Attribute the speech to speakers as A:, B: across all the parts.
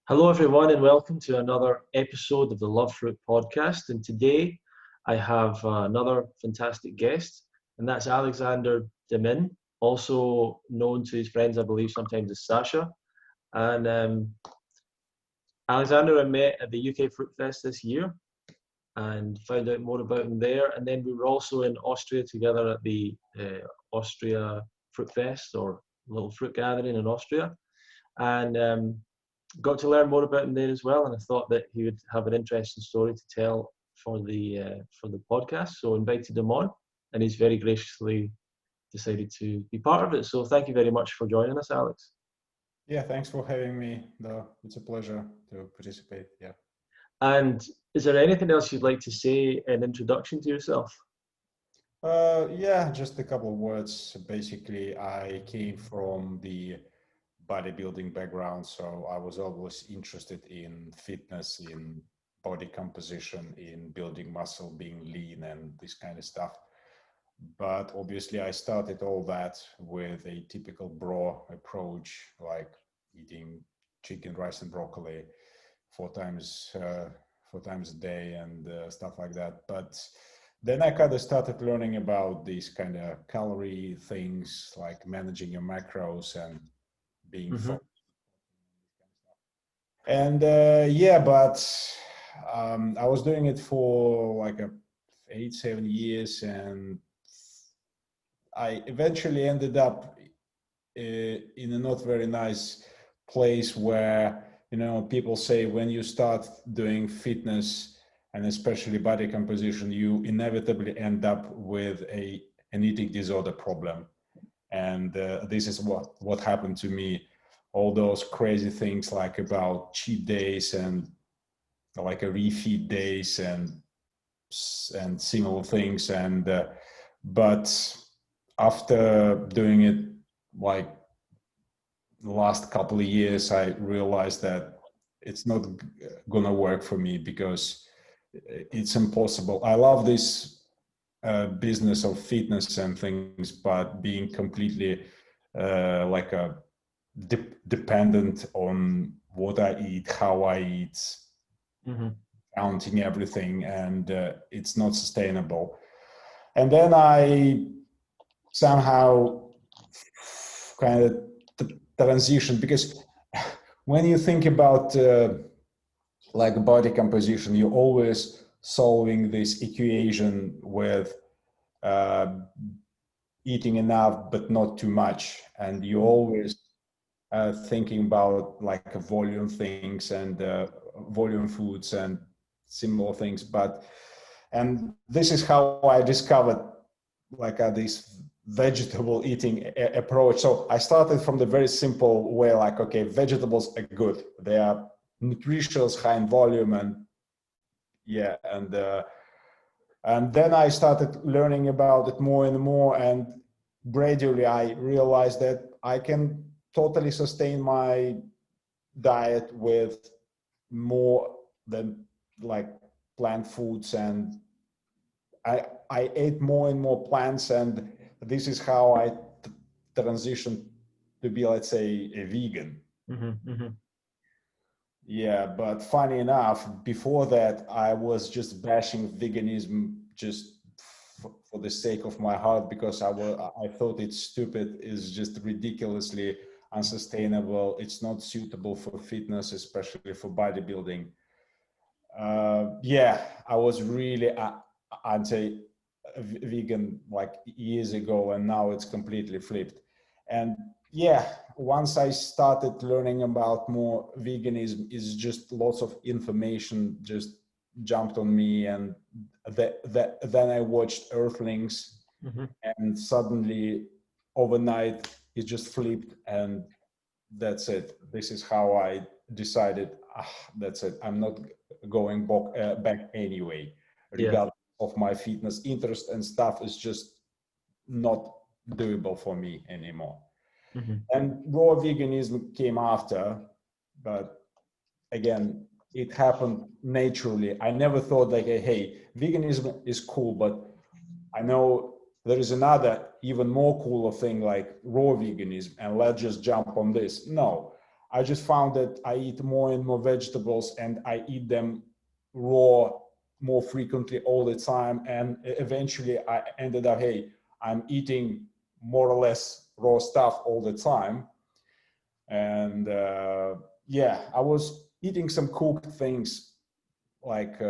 A: Hello, everyone, and welcome to another episode of the Love Fruit podcast. And today I have another fantastic guest, and that's Alexander Demin, also known to his friends, I believe, sometimes as Sasha. And Alexander I met at the UK Fruitfest this year and found out more about him there. And then we were also in Austria together at the Austria Fruitfest, or little fruit gathering in Austria. And got to learn more about him there as well, and I thought that he would have an interesting story to tell for the podcast. So invited him on, and he's very graciously decided to be part of it. So thank you very much for joining us, Alex.
B: Yeah, thanks for having me, though. It's a pleasure to participate. Yeah.
A: And is there anything else you'd like to say in introduction to yourself?
B: Yeah, just a couple of words. Basically, I came from the bodybuilding background, so I was always interested in fitness, in body composition, in building muscle, being lean, and this kind of stuff. But obviously, I started all that with a typical bro approach, like eating chicken, rice, and broccoli four times uh, 4 times a day and stuff like that. But then I kind of started learning about these kind of calorie things, like managing your macros and being
A: Mm-hmm.
B: focused. And yeah, but I was doing it for like 8, 7 years, and I eventually ended up in a not very nice place where, people say when you start doing fitness and especially body composition, you inevitably end up with an eating disorder problem. And this is what happened to me. All those crazy things like about cheat days and like a refeed days and similar things. And but after doing it like the last couple of years, I realized that it's not gonna work for me because it's impossible. I love this business of fitness and things, but being completely like a dependent on what I eat, how I eat,
A: Mm-hmm.
B: counting everything, and it's not sustainable. And then I somehow kind of transition, because when you think about like body composition, you're always solving this equation with uh, eating enough but not too much, and you always thinking about like volume things and volume foods and similar things. And this is how I discovered like this vegetable eating approach. So I started from the very simple way, like, okay, vegetables are good, they are nutritious, high in volume, and yeah, and then I started learning about it more and more, and gradually I realized that I can totally sustain my diet with more than like plant foods, and I ate more and more plants, and this is how I transitioned to be, let's say, a vegan.
A: Mm-hmm. Mm-hmm.
B: Yeah, but funny enough, before that, I was just bashing veganism just for the sake of my heart, because I thought it's stupid, it's just ridiculously unsustainable, it's not suitable for fitness, especially for bodybuilding. Yeah, I was really anti-vegan like years ago, and now it's completely flipped. And yeah, once I started learning about more veganism, is just lots of information just jumped on me, and then I watched Earthlings,
A: Mm-hmm.
B: and suddenly overnight it just flipped, and that's it. This is how I decided, that's it, I'm not going back anyway,
A: Yeah.
B: regardless of my fitness interest and stuff, is just not doable for me anymore.
A: Mm-hmm.
B: And raw veganism came after, but again, it happened naturally. I never thought like, hey, veganism is cool, but I know there is another even more cooler thing like raw veganism, and let's just jump on this. No, I just found that I eat more and more vegetables, and I eat them raw more frequently all the time. And eventually I ended up, hey, I'm eating more or less raw stuff all the time. And yeah, I was eating some cooked things like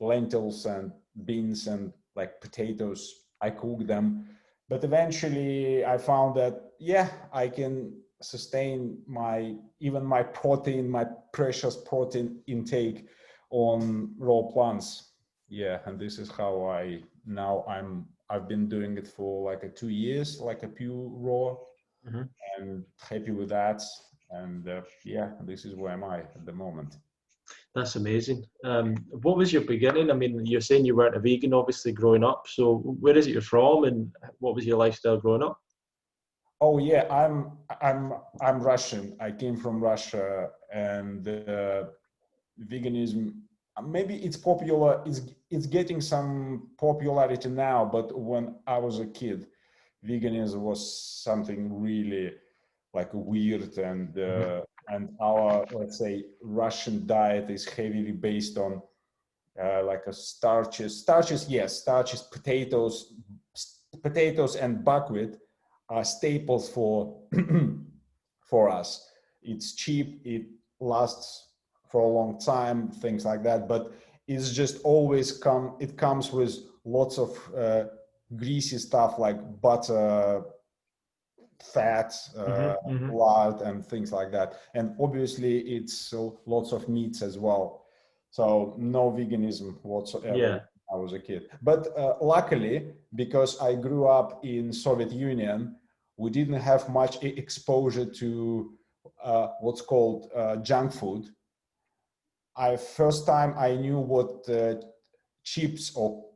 B: lentils and beans and like potatoes. I cook them, but eventually I found that, yeah, I can sustain even my protein, my precious protein intake on raw plants. Yeah, and this is how I've been doing it for like 2 years, like a pure raw, and happy with that. And yeah, this is where am I at the moment.
A: That's amazing. What was your beginning? I mean, you're saying you weren't a vegan, obviously, growing up. So where is it you're from, and what was your lifestyle growing up?
B: Oh yeah, I'm Russian. I came from Russia, and veganism, maybe it's popular. It's getting some popularity now, but when I was a kid, veganism was something really like weird, and our, let's say, Russian diet is heavily based on like a starches, yes, starches, potatoes and buckwheat are staples for for us. It's cheap, it lasts for a long time, things like that, but it's just always it comes with lots of greasy stuff like butter, fat, lard, and things like that. And obviously it's lots of meats as well. So no veganism whatsoever.
A: Yeah.
B: I was a kid. But luckily, because I grew up in Soviet Union, we didn't have much exposure to what's called junk food. First time I knew what chips or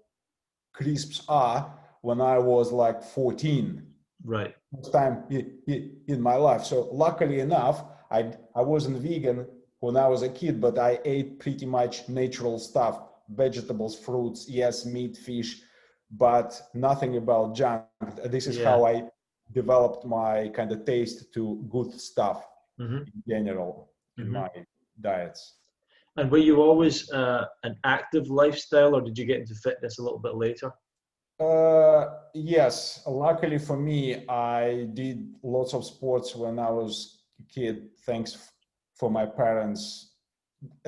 B: crisps are when I was like 14.
A: Right.
B: First time in my life. So luckily enough, I wasn't vegan when I was a kid, but I ate pretty much natural stuff, vegetables, fruits, yes, meat, fish, but nothing about junk. This is how I developed my kind of taste to good stuff in general in my diets.
A: And were you always an active lifestyle, or did you get into fitness a little bit later?
B: Yes, luckily for me, I did lots of sports when I was a kid, thanks for my parents,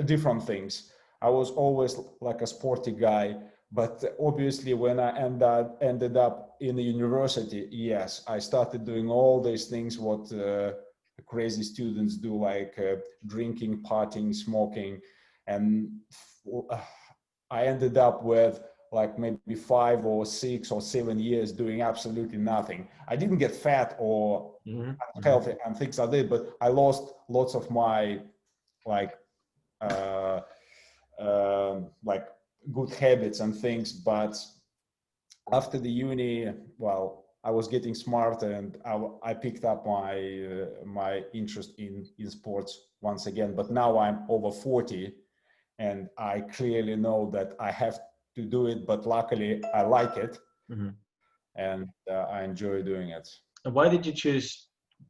B: different things. I was always like a sporty guy, but obviously when I ended up in the university, yes, I started doing all these things what crazy students do, like drinking, partying, smoking, and I ended up with like maybe 5 or 6 or 7 years doing absolutely nothing. I didn't get fat or healthy and things like that, but I lost lots of my like like good habits and things. But after the uni, well, I was getting smarter, and I picked up my interest in sports once again. But now I'm over 40, and I clearly know that I have to do it, but luckily I like it, and I enjoy doing it.
A: And why did you choose,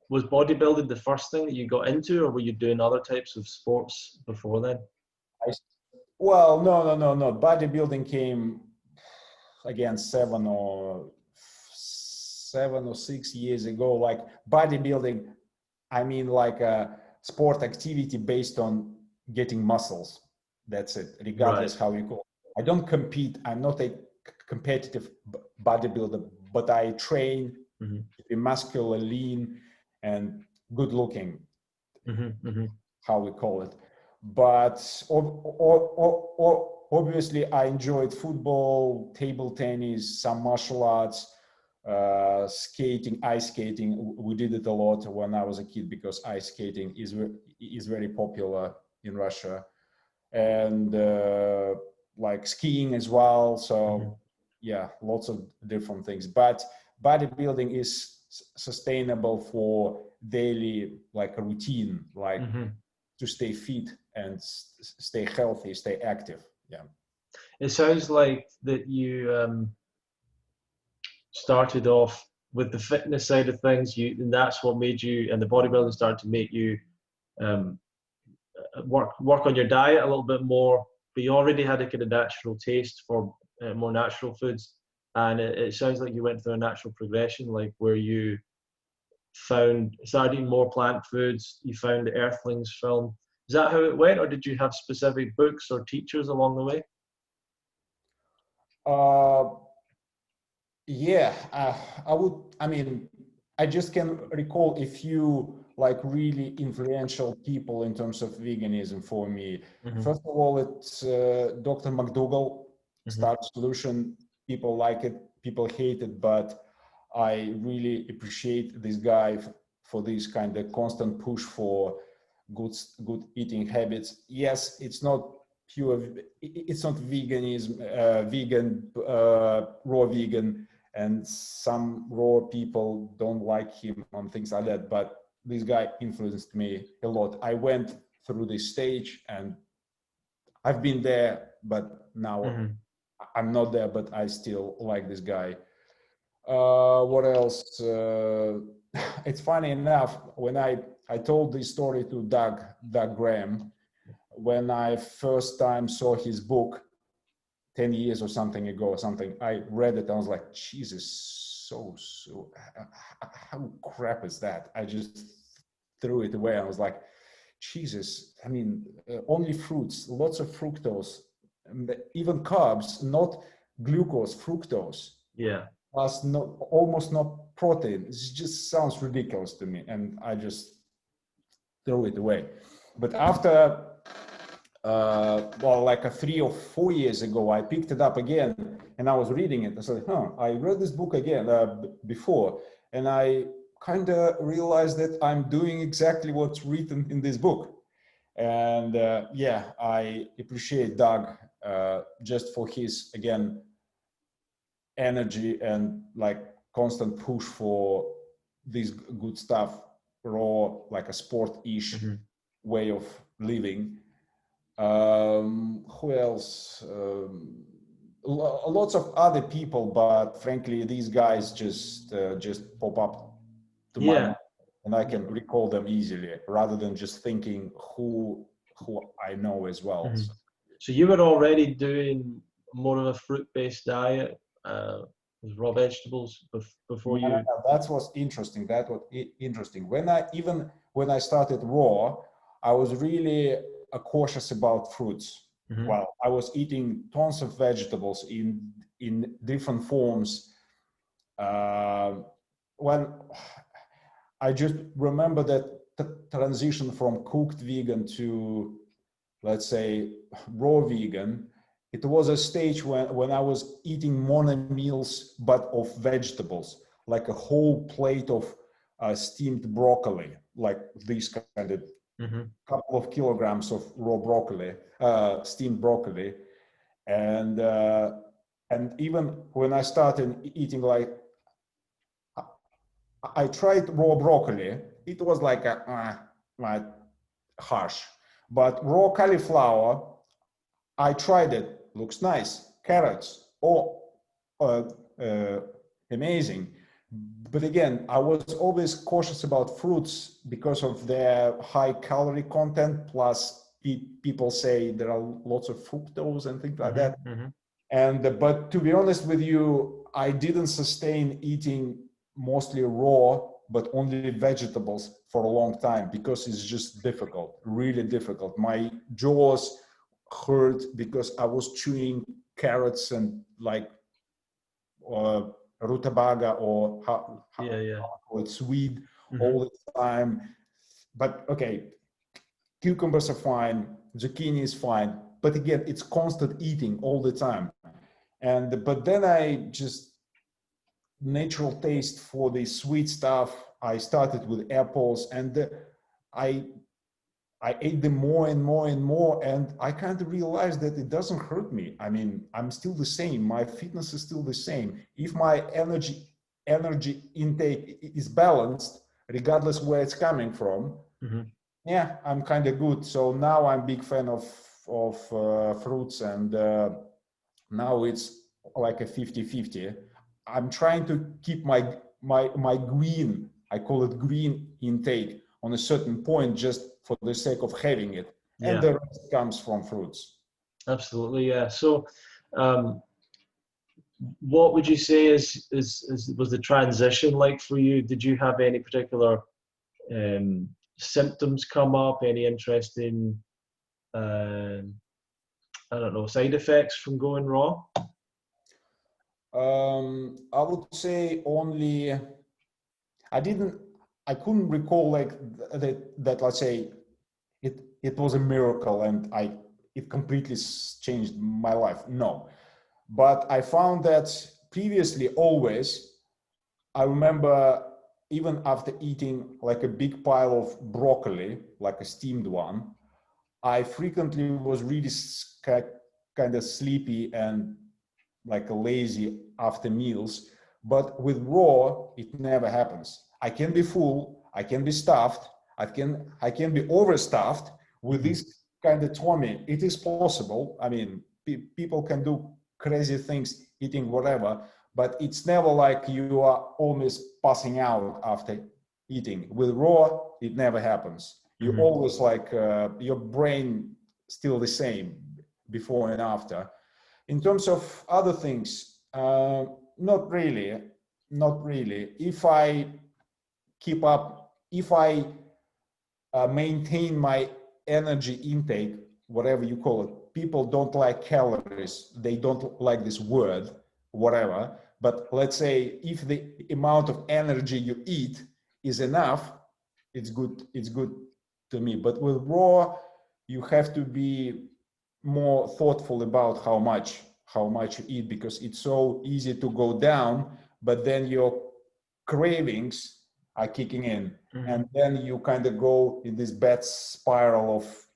A: was bodybuilding the first thing that you got into, or were you doing other types of sports before then?
B: Well, no. Bodybuilding came again 7 or 6 years ago. Like bodybuilding, I mean like a sport activity based on getting muscles. That's it, regardless how you call it. I don't compete. I'm not a competitive bodybuilder, but I train to be muscular, lean, and good looking, how we call it. But obviously I enjoyed football, table tennis, some martial arts, skating, ice skating. We did it a lot when I was a kid because ice skating is very popular in Russia. And like skiing as well. So yeah, lots of different things. But bodybuilding is sustainable for daily like a routine, like to stay fit and stay healthy, stay active. Yeah.
A: It sounds like that you started off with the fitness side of things, and that's what made you, and the bodybuilding started to make you um, work on your diet a little bit more, but you already had a kind of natural taste for more natural foods, and it sounds like you went through a natural progression, like where you started eating more plant foods, you found the Earthlings film. Is that how it went, or did you have specific books or teachers along the way?
B: Yeah, I mean, I just can recall a few like really influential people in terms of veganism for me.
A: Mm-hmm.
B: First of all, it's Dr. McDougall,
A: Mm-hmm.
B: Start Solution. People like it, people hate it, but I really appreciate this guy for this kind of constant push for good eating habits. Yes, it's not pure, it's not veganism, raw vegan, and some raw people don't like him and things like that, but this guy influenced me a lot. I went through this stage and I've been there, but now
A: Mm-hmm.
B: I'm not there, but I still like this guy. What else? It's funny enough, when I told this story to Doug Graham, when I first time saw his book 10 years or something ago or something, I read it. I was like, Jesus, how crap is that? I just threw it away. I was like, Jesus, I mean, only fruits, lots of fructose, and even carbs, not glucose, fructose.
A: Yeah.
B: Plus almost no protein. It just sounds ridiculous to me, and I just throw it away. But after, well, like 3 or 4 years ago, I picked it up again, and I was reading it. I said, I read this book again before, and I kind of realized that I'm doing exactly what's written in this book. And yeah, I appreciate Doug just for his, again, energy and like constant push for this good stuff, raw, like a sport-ish
A: Mm-hmm.
B: way of living. Who else? Lots of other people, but frankly, these guys just pop up to my mind, and I can recall them easily rather than just thinking who I know as well.
A: Mm-hmm. So you were already doing more of a fruit-based diet, with raw vegetables before you.
B: No, that was interesting. That was interesting. When I started raw, I was really cautious about fruits.
A: Mm-hmm.
B: Well, I was eating tons of vegetables in different forms. When I just remember that transition from cooked vegan to, let's say, raw vegan, it was a stage when I was eating mono meals, but of vegetables, like a whole plate of steamed broccoli, like this kind of couple of kilograms of raw broccoli, steamed broccoli. And even when I started eating, like, I tried raw broccoli, it was like harsh. But raw cauliflower, I tried it, looks nice. Carrots, uh, uh, amazing. But again, I was always cautious about fruits because of their high calorie content. Plus, people say there are lots of fructose and things like that. And but to be honest with you, I didn't sustain eating mostly raw, but only vegetables for a long time because it's just difficult, really difficult. My jaws hurt because I was chewing carrots and like rutabaga or how it's weed all the time. But okay, cucumbers are fine, zucchini is fine, but again, it's constant eating all the time. And but then I just natural taste for the sweet stuff. I started with apples, and I ate them more and more and more, and I kind of realized that it doesn't hurt me. I mean, I'm still the same. My fitness is still the same. If my energy intake is balanced, regardless where it's coming from, yeah, I'm kind of good. So now I'm big fan of fruits, and now it's like a 50-50. I'm trying to keep my green, I call it green intake, on a certain point just for the sake of having it. And
A: Yeah,
B: the rest comes from fruits.
A: absolutely. Yeah. So, what would you say was the transition like for you? Did you have any particular symptoms come up? Any interesting, I don't know, side effects from going raw?
B: I would say only I couldn't recall like that let's say it was a miracle and it completely changed my life. No, but I found that previously always I remember even after eating like a big pile of broccoli, like a steamed one, I frequently was really kind of sleepy and like lazy after meals. But with raw, it never happens. I can be full, I can be stuffed, I can be overstuffed with this kind of tummy. It is possible. I mean, people can do crazy things eating whatever, but it's never like you are almost passing out after eating. With raw, it never happens. You always like your brain still the same before and after. In terms of other things, not really, not really. If I keep up, if I maintain my energy intake, whatever you call it, people don't like calories. They don't like this word, whatever. But let's say if the amount of energy you eat is enough, it's good. It's good to me. But with raw, you have to be more thoughtful about how much you eat, because it's so easy to go down, but then your cravings are kicking in, and then you kind of go in this bad spiral of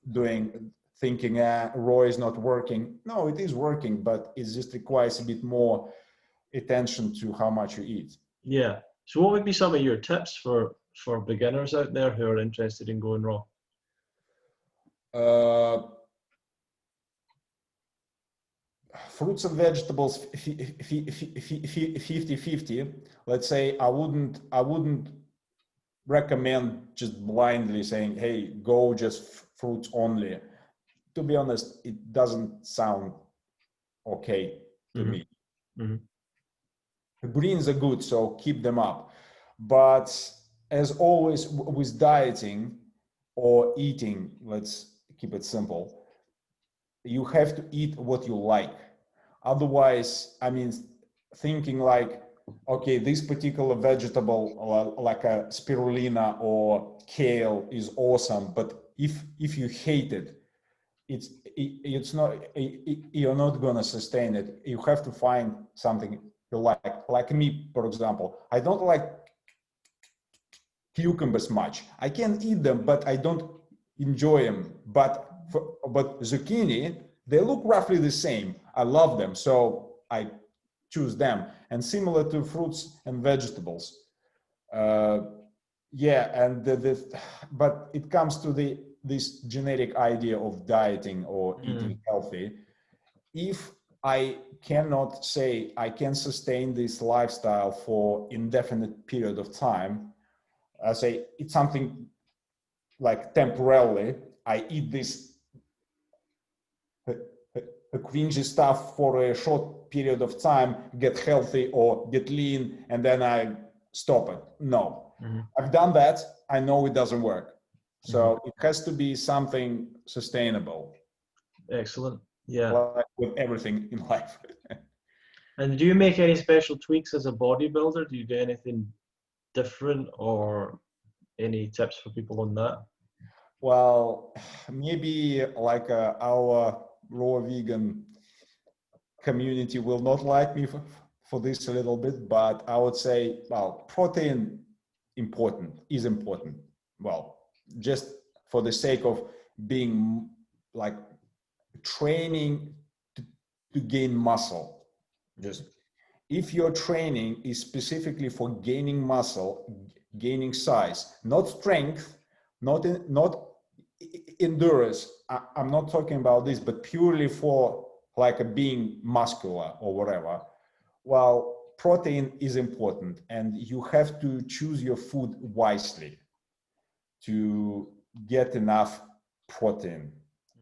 B: thinking raw is not working. No, it is working, but it just requires a bit more attention to how much you eat.
A: Yeah. So what would be some of your tips for beginners out there who are interested in going raw?
B: Fruits and vegetables 50-50. Let's say I wouldn't recommend just blindly saying, hey, go just fruits only. To be honest, it doesn't sound okay to me. Greens are good, so keep them up. But as always with dieting or eating, let's keep it simple, you have to eat what you like. Otherwise, I mean, thinking like, okay, this particular vegetable like a spirulina or kale is awesome, but if you hate it, it's not, you're not going to sustain it. You have to find something you like me, for example. I don't like cucumbers much. I can eat them, but I don't enjoy them. But zucchini, they look roughly the same. I love them, so I choose them. And similar to fruits and vegetables. Yeah, and but it comes to this generic idea of dieting or eating healthy. If I cannot say I can sustain this lifestyle for indefinite period of time, I say it's something like temporarily. I eat this cringy stuff for a short period of time, get healthy or get lean, and then I stop it. No, I've done that. I know it doesn't work. So it has to be something sustainable.
A: Excellent. Yeah.
B: Like with everything in life.
A: And do you make any special tweaks as a bodybuilder? Do you do anything different, or any tips for people on that?
B: Well, maybe like our raw vegan community will not like me for this a little bit, but I would say, well, protein is important. Well, just for the sake of being like training to gain muscle. Just if your training is specifically for gaining muscle, gaining size, not strength, not endurance. I'm not talking about this, but purely for like a being muscular or whatever. Well, protein is important, and you have to choose your food wisely to get enough protein,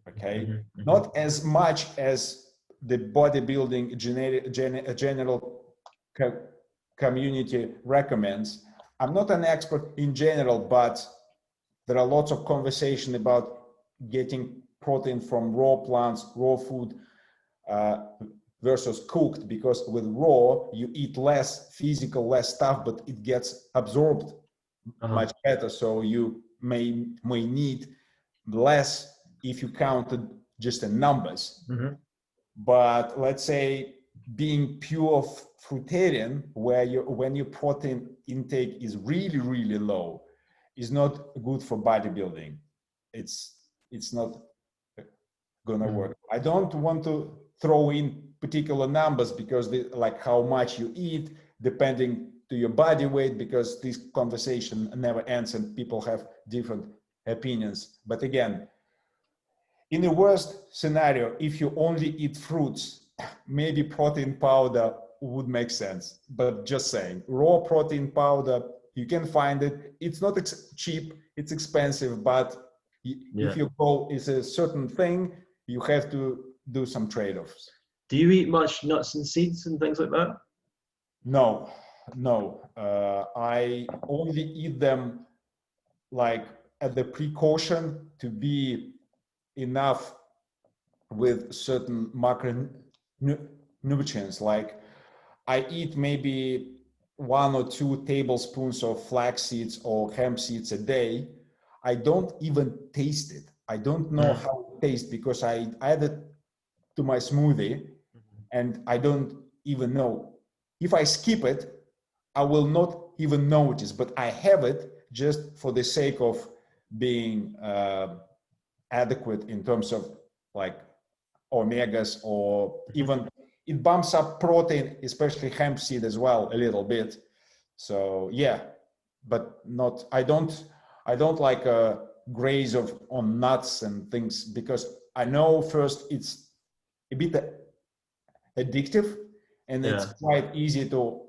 B: okay?
A: Mm-hmm.
B: Not as much as the bodybuilding general community recommends. I'm not an expert in general, but there are lots of conversation about getting protein from raw plants, raw food, versus cooked, because with raw you eat less physical, less stuff, but it gets absorbed much better. So you may need less if you counted just the numbers.
A: Mm-hmm.
B: But let's say being pure fruitarian, where when your protein intake is really, really low, is not good for bodybuilding. It's not gonna work. I don't want to throw in particular numbers because like how much you eat depending to your body weight, because this conversation never ends and people have different opinions. But again, in the worst scenario, if you only eat fruits, maybe protein powder would make sense. But just saying, raw protein powder, you can find it. It's not cheap, it's expensive, but if your goal is a certain thing, you have to do some trade-offs.
A: Do you eat much nuts and seeds and things like that?
B: No. I only eat them like at the precaution to be enough with certain macronutrients. Like I eat maybe 1 or 2 tablespoons of flax seeds or hemp seeds a day. I don't even taste it. I don't know how it tastes because I add it to my smoothie and I don't even know. If I skip it, I will not even notice, but I have it just for the sake of being adequate in terms of like omegas, or even it bumps up protein, especially hemp seed as well, a little bit. So yeah, but not, I don't like graze on nuts and things, because I know first it's a bit addictive and it's quite easy to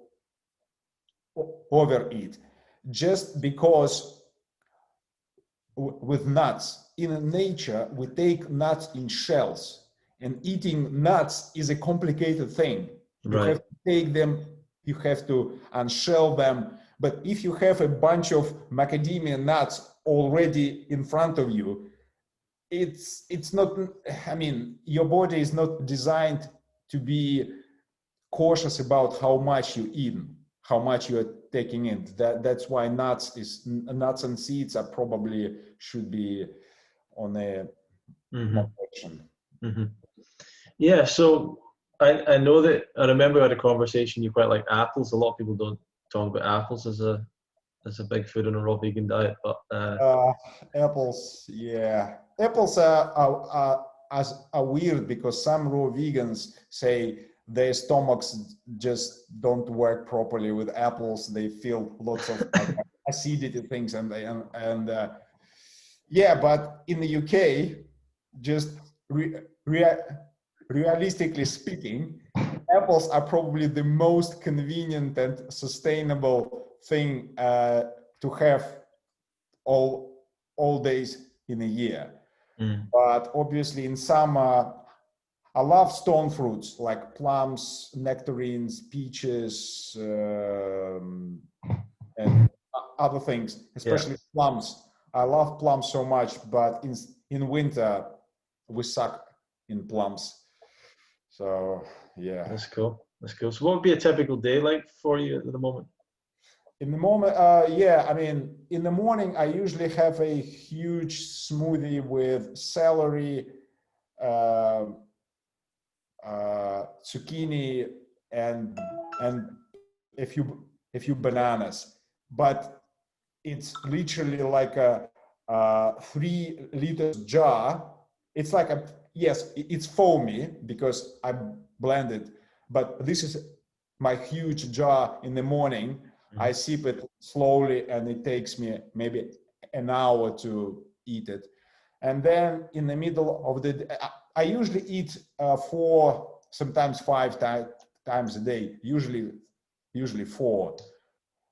B: overeat, just because with nuts in nature we take nuts in shells, and eating nuts is a complicated thing. You have to take them, you have to unshell them, but if you have a bunch of macadamia nuts already in front of you, it's not, I mean, your body is not designed to be cautious about how much you eat, how much you're taking in. That's why nuts and seeds are probably should be on a moderation.
A: Yeah, so I know that, I remember we had a conversation, you quite like apples. A lot of people don't talk about apples as a big food in a raw vegan diet, but
B: apples, yeah, apples are weird, because some raw vegans say their stomachs just don't work properly with apples. They feel lots of acidity things, and yeah, but in the UK, just realistically speaking, apples are probably the most convenient and sustainable thing to have all days in a year. But obviously in summer, I love stone fruits like plums, nectarines, peaches, and other things, especially plums. I love plums so much, but in winter we suck in plums. So yeah.
A: That's cool. So what would be a typical day like for you at the moment?
B: In the moment, yeah, I mean, in the morning, I usually have a huge smoothie with celery, zucchini, and a few bananas. But it's literally like a 3 liters jar. It's like it's foamy because I blend it, but this is my huge jar in the morning. I sip it slowly and it takes me maybe an hour to eat it. And then in the middle of the day, I usually eat 4, sometimes 5 times a day, usually 4.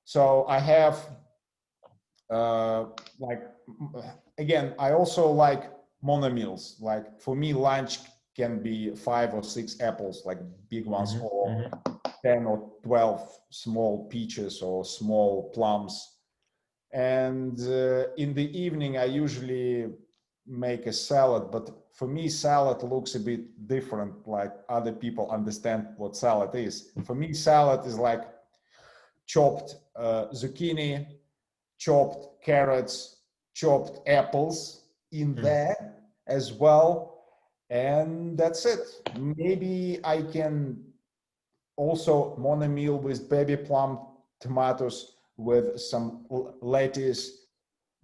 B: So I have like again, I also like mono meals. Like for me, lunch can be 5 or 6 apples, like big ones, or 10 or 12 small peaches or small plums. And in the evening, I usually make a salad, but for me, salad looks a bit different. Like other people understand what salad is. For me, salad is like chopped zucchini, chopped carrots, chopped apples in there as well. And that's it. Maybe I can also mono meal with baby plum tomatoes with some lettuce,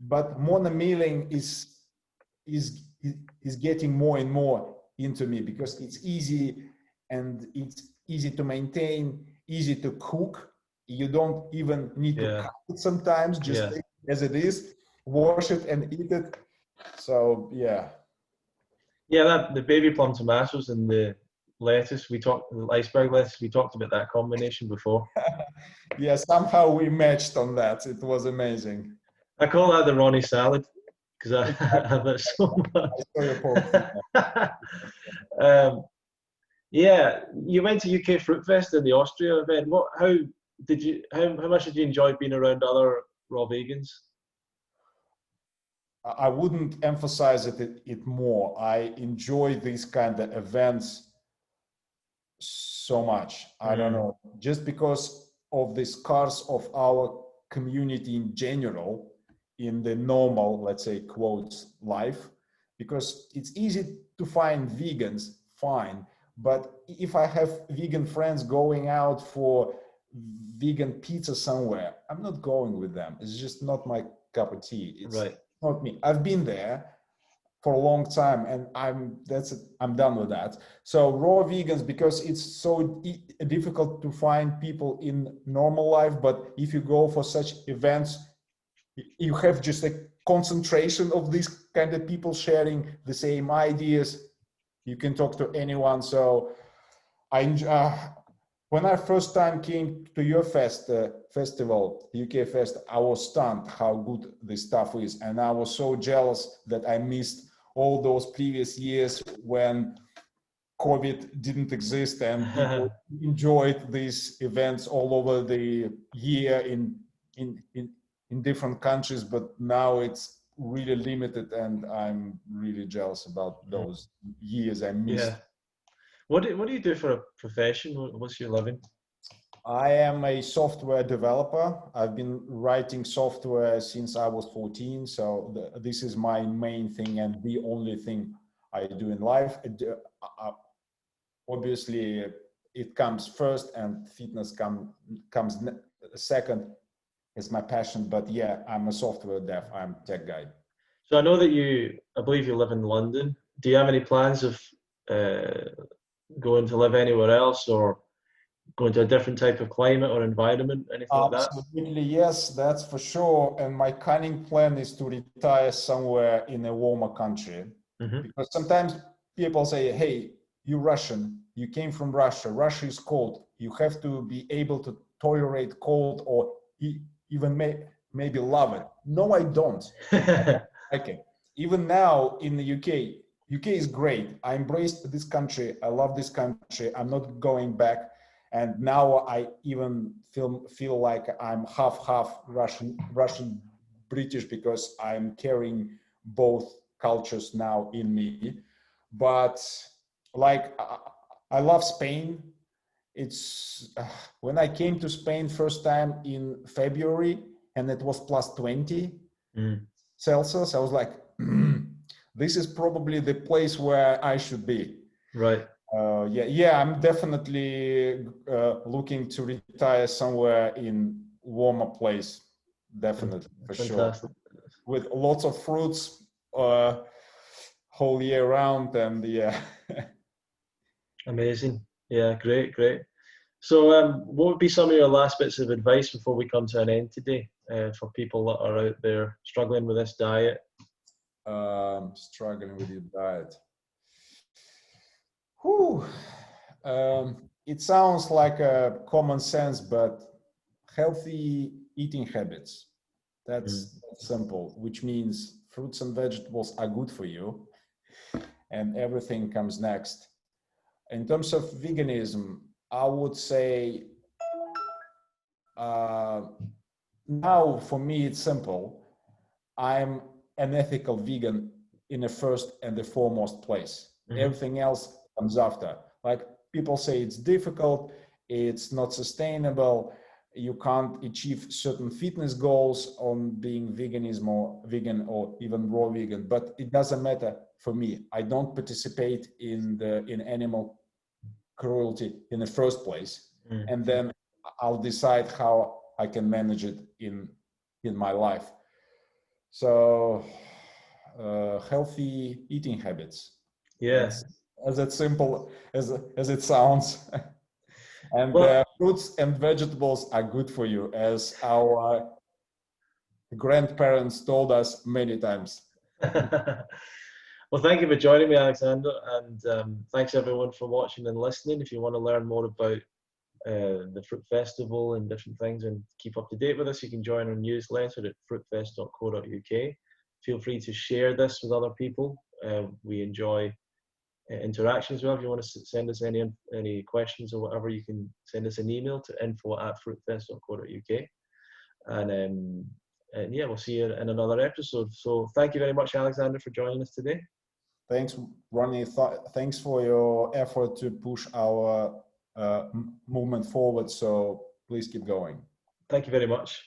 B: but mono mealing is getting more and more into me because it's easy and it's easy to maintain, easy to cook. You don't even need to cut it sometimes, just take it as it is, wash it and eat it. So yeah.
A: Yeah, that the baby plum tomatoes and the lettuce the iceberg lettuce, we talked about that combination before.
B: Yeah, somehow we matched on that. It was amazing.
A: I call that the Ronnie salad because I have it so much.
B: I saw your post.
A: Yeah, you went to UK Fruitfest in the Austria event. How much did you enjoy being around other raw vegans?
B: I wouldn't emphasize it more. I enjoy these kind of events so much. I don't know, just because of the scars of our community in general, in the normal, let's say, quotes, life, because it's easy to find vegans, fine. But if I have vegan friends going out for vegan pizza somewhere, I'm not going with them. It's just not my cup of tea. It's not me. I've been there for a long time and I'm done with that. So raw vegans, because it's so difficult to find people in normal life, but if you go for such events, you have just a concentration of these kind of people sharing the same ideas. You can talk to anyone. So when I first time came to your festival, UK Fest, I was stunned how good this stuff is. And I was so jealous that I missed all those previous years when COVID didn't exist and people enjoyed these events all over the year in different countries. But now it's really limited and I'm really jealous about those years I missed.
A: Yeah. What do you do for a profession? What's your living?
B: I am a software developer. I've been writing software since I was 14. So this is my main thing and the only thing I do in life. Obviously, it comes first and fitness comes second. It's my passion. But yeah, I'm a software dev. I'm a tech guy.
A: So I know that I believe you live in London. Do you have any plans of going to live anywhere else or going to a different type of climate or environment, anything like that?
B: Absolutely, yes, that's for sure. And my cunning plan is to retire somewhere in a warmer country. Because sometimes people say, hey, you're Russian, you came from Russia, Russia is cold. You have to be able to tolerate cold or even maybe love it. No, I don't. Okay. Even now in the UK is great. I embraced this country. I love this country. I'm not going back. And now I even feel like I'm half Russian British because I'm carrying both cultures now in me. But like I love Spain. It's when I came to Spain first time in February and it was plus 20 Celsius. I was like, this is probably the place where I should be.
A: Right.
B: I'm definitely looking to retire somewhere in warmer place. Definitely, for
A: Fantastic.
B: sure. With lots of fruits whole year round, and yeah.
A: Amazing. Yeah, great. So, what would be some of your last bits of advice before we come to an end today for people that are out there struggling with this diet?
B: Struggling with your diet. Whew. It sounds like a common sense, but healthy eating habits. That's simple, which means fruits and vegetables are good for you, and everything comes next. In terms of veganism, I would say now for me it's simple. I'm an ethical vegan in the first and the foremost place. Everything else comes after. Like people say it's difficult, it's not sustainable, you can't achieve certain fitness goals on being veganism or vegan or even raw vegan, but it doesn't matter for me. I don't participate in animal cruelty in the first place, and then I'll decide how I can manage it in my life. So healthy eating habits.
A: Yes.
B: As simple as it sounds. And fruits and vegetables are good for you, as our grandparents told us many times.
A: Well, thank you for joining me, Alexander, and thanks everyone for watching and listening. If you want to learn more about the Fruit Festival and different things and keep up to date with us, you can join our newsletter at fruitfest.co.uk. Feel free to share this with other people. We enjoy interaction as well. If you want to send us any questions or whatever, you can send us an email to info@fruitfest.co.uk. And yeah, we'll see you in another episode. So thank you very much, Alexander, for joining us today.
B: Thanks, Ronnie. Thanks for your effort to push our movement forward. So please keep going.
A: Thank you very much.